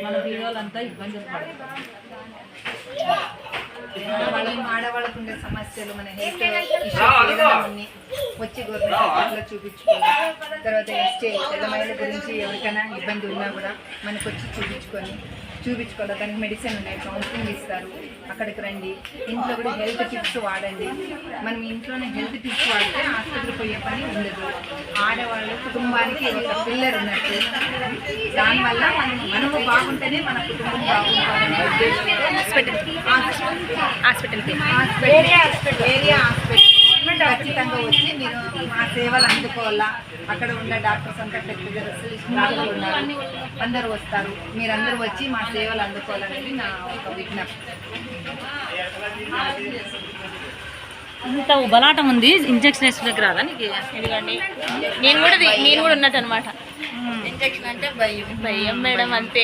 మన వీడియోలంతా ఇబ్బందులు పడతారు. ఆడవాళ్ళకు ఉండే సమస్యలు మన హెల్త్ వచ్చి గవర్నమెంట్ చూపించుకోవాలి. తర్వాత ఎస్టే తెల్లమహిళ గురించి ఎవరికైనా ఇబ్బంది ఉన్నా కూడా మనకు వచ్చి చూపించుకోవాలి. దానికి మెడిసిన్ ఉన్నాయి, కౌన్సిలింగ్ ఇస్తారు. అక్కడికి రండి. ఇంట్లో కూడా హెల్త్ టిప్స్ వాడండి. మనం ఇంట్లోనే హెల్త్ టిప్స్ వాడితే హాస్పిటల్ పోయే పని ఉండదు. ఆడవాళ్ళు కుటుంబానికి ఒక పిల్లర్ ఉన్నట్టు. దానివల్ల మనము బాగుంటేనే మన కుటుంబం బాగుంటుందనే ఉద్దేశంతో ఏరియా హాస్పిటల్ ఖచ్చితంగా వచ్చి మీరు ఆ సేవలు అందుకోవాలా. అక్కడ ఉన్న డాక్టర్స్ అంతా డాక్టర్లు ఉన్నారు, అందరూ వస్తారు. మీరందరూ వచ్చి మా సేవలు అందుకోవాలనేది నా ఒక విజ్ఞప్తి. అంత ఉబలాటం ఉంది. ఇంజక్షన్ వేసుకునే రాదా నీకు? ఎందుకండి నేను కూడా ఉన్నట్టు అనమాట. ఇంజక్షన్ అంటే భయం మేడం అంతే.